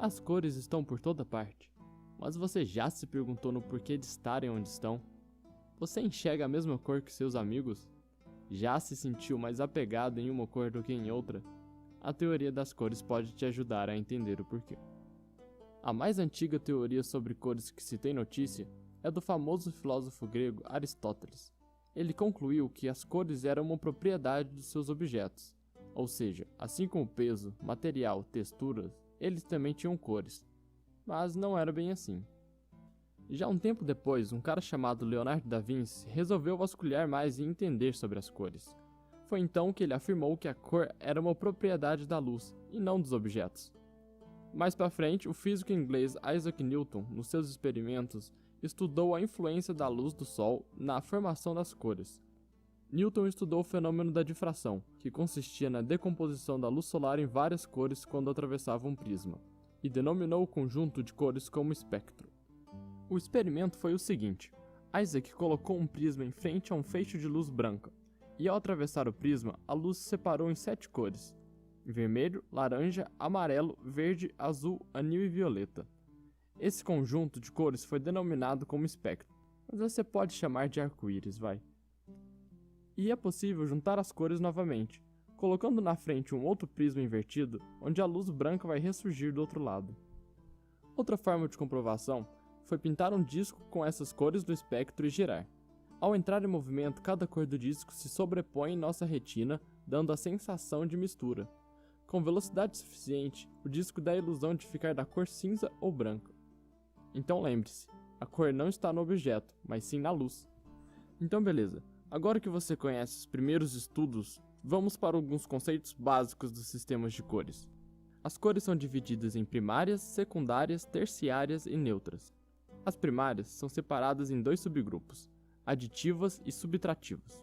As cores estão por toda parte, mas você já se perguntou no porquê de estarem onde estão? Você enxerga a mesma cor que seus amigos? Já se sentiu mais apegado em uma cor do que em outra? A teoria das cores pode te ajudar a entender o porquê. A mais antiga teoria sobre cores que se tem notícia é do famoso filósofo grego Aristóteles. Ele concluiu que as cores eram uma propriedade dos seus objetos, ou seja, assim como peso, material, texturas, eles também tinham cores. Mas não era bem assim. Já um tempo depois, um cara chamado Leonardo da Vinci resolveu vasculhar mais e entender sobre as cores. Foi então que ele afirmou que a cor era uma propriedade da luz e não dos objetos. Mais para frente, o físico inglês Isaac Newton, nos seus experimentos, estudou a influência da luz do Sol na formação das cores. Newton estudou o fenômeno da difração, que consistia na decomposição da luz solar em várias cores quando atravessava um prisma, e denominou o conjunto de cores como espectro. O experimento foi o seguinte: Isaac colocou um prisma em frente a um feixe de luz branca, e ao atravessar o prisma, a luz se separou em 7 cores: vermelho, laranja, amarelo, verde, azul, anil e violeta. Esse conjunto de cores foi denominado como espectro, mas você pode chamar de arco-íris, vai. E é possível juntar as cores novamente, colocando na frente um outro prisma invertido, onde a luz branca vai ressurgir do outro lado. Outra forma de comprovação foi pintar um disco com essas cores do espectro e girar. Ao entrar em movimento, cada cor do disco se sobrepõe em nossa retina, dando a sensação de mistura. Com velocidade suficiente, o disco dá a ilusão de ficar da cor cinza ou branca. Então lembre-se, a cor não está no objeto, mas sim na luz. Então beleza, agora que você conhece os primeiros estudos, vamos para alguns conceitos básicos dos sistemas de cores. As cores são divididas em primárias, secundárias, terciárias e neutras. As primárias são separadas em 2 subgrupos, aditivas e subtrativas.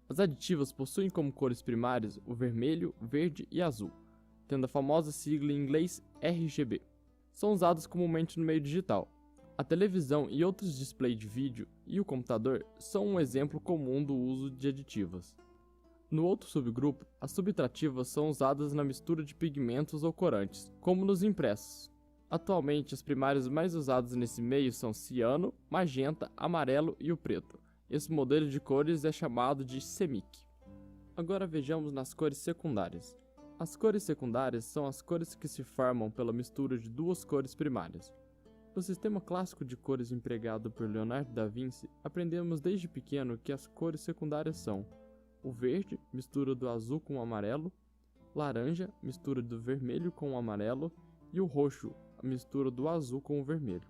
As aditivas possuem como cores primárias o vermelho, verde e azul, tendo a famosa sigla em inglês RGB. São usados comumente no meio digital. A televisão e outros displays de vídeo e o computador são um exemplo comum do uso de aditivas. No outro subgrupo, as subtrativas são usadas na mistura de pigmentos ou corantes, como nos impressos. Atualmente, as primárias mais usadas nesse meio são ciano, magenta, amarelo e o preto. Esse modelo de cores é chamado de CMYK. Agora vejamos nas cores secundárias. As cores secundárias são as cores que se formam pela mistura de 2 cores primárias. No sistema clássico de cores empregado por Leonardo da Vinci, aprendemos desde pequeno que as cores secundárias são o verde, mistura do azul com o amarelo, laranja, mistura do vermelho com o amarelo, e o roxo, a mistura do azul com o vermelho.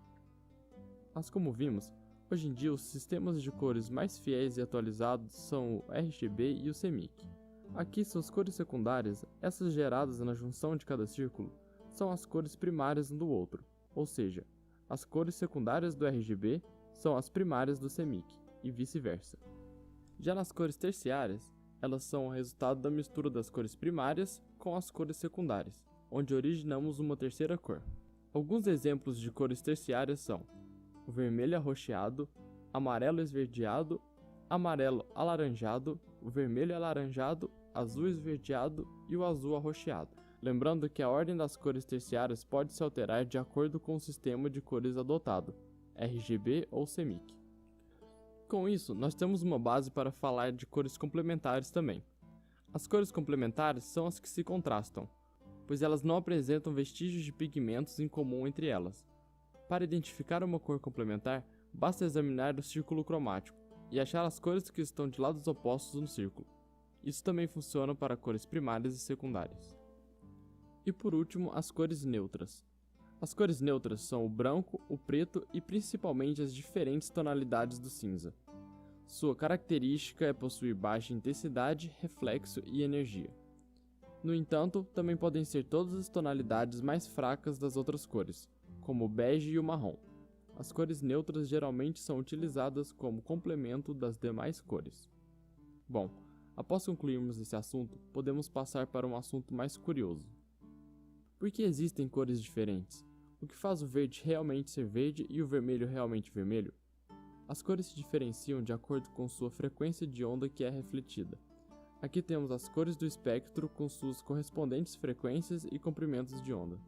Mas como vimos, hoje em dia os sistemas de cores mais fiéis e atualizados são o RGB e o CMYK. Aqui são as cores secundárias, essas geradas na junção de cada círculo, são as cores primárias um do outro, ou seja, as cores secundárias do RGB são as primárias do CMYK, e vice-versa. Já nas cores terciárias, elas são o resultado da mistura das cores primárias com as cores secundárias, onde originamos uma terceira cor. Alguns exemplos de cores terciárias são o vermelho arroxeado, amarelo esverdeado, amarelo alaranjado, o vermelho alaranjado, azul esverdeado e o azul arroxeado. Lembrando que a ordem das cores terciárias pode se alterar de acordo com o sistema de cores adotado, RGB ou CMYK. Com isso, nós temos uma base para falar de cores complementares também. As cores complementares são as que se contrastam, pois elas não apresentam vestígios de pigmentos em comum entre elas. Para identificar uma cor complementar, basta examinar o círculo cromático e achar as cores que estão de lados opostos no círculo. Isso também funciona para cores primárias e secundárias. E por último, as cores neutras. As cores neutras são o branco, o preto e principalmente as diferentes tonalidades do cinza. Sua característica é possuir baixa intensidade, reflexo e energia. No entanto, também podem ser todas as tonalidades mais fracas das outras cores, como o bege e o marrom. As cores neutras geralmente são utilizadas como complemento das demais cores. Bom, após concluirmos esse assunto, podemos passar para um assunto mais curioso. Por que existem cores diferentes? O que faz o verde realmente ser verde e o vermelho realmente vermelho? As cores se diferenciam de acordo com sua frequência de onda que é refletida. Aqui temos as cores do espectro com suas correspondentes frequências e comprimentos de onda.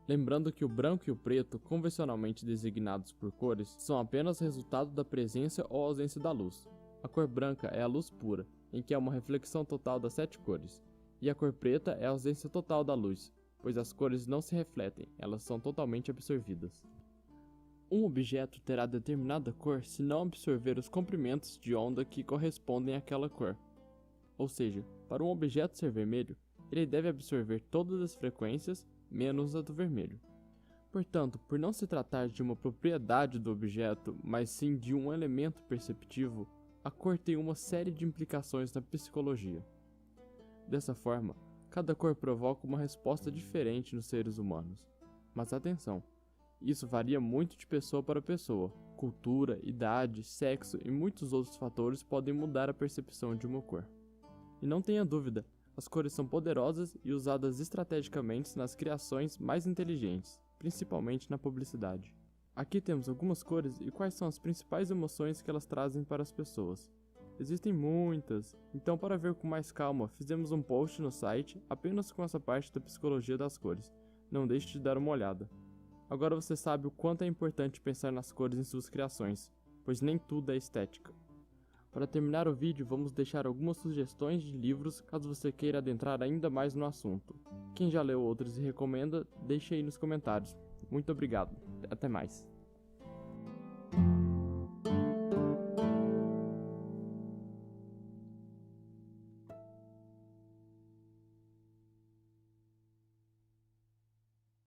Lembrando que o branco e o preto, convencionalmente designados por cores, são apenas resultado da presença ou ausência da luz. A cor branca é a luz pura, em que é uma reflexão total das 7 cores, e a cor preta é a ausência total da luz, pois as cores não se refletem, elas são totalmente absorvidas. Um objeto terá determinada cor se não absorver os comprimentos de onda que correspondem àquela cor. Ou seja, para um objeto ser vermelho, ele deve absorver todas as frequências, menos a do vermelho. Portanto, por não se tratar de uma propriedade do objeto, mas sim de um elemento perceptivo, a cor tem uma série de implicações na psicologia. Dessa forma, cada cor provoca uma resposta diferente nos seres humanos. Mas atenção, isso varia muito de pessoa para pessoa. Cultura, idade, sexo e muitos outros fatores podem mudar a percepção de uma cor. E não tenha dúvida, as cores são poderosas e usadas estrategicamente nas criações mais inteligentes, principalmente na publicidade. Aqui temos algumas cores e quais são as principais emoções que elas trazem para as pessoas. Existem muitas, então para ver com mais calma, fizemos um post no site apenas com essa parte da psicologia das cores. Não deixe de dar uma olhada. Agora você sabe o quanto é importante pensar nas cores em suas criações, pois nem tudo é estética. Para terminar o vídeo, vamos deixar algumas sugestões de livros caso você queira adentrar ainda mais no assunto. Quem já leu outros e recomenda, deixe aí nos comentários. Muito obrigado, até mais.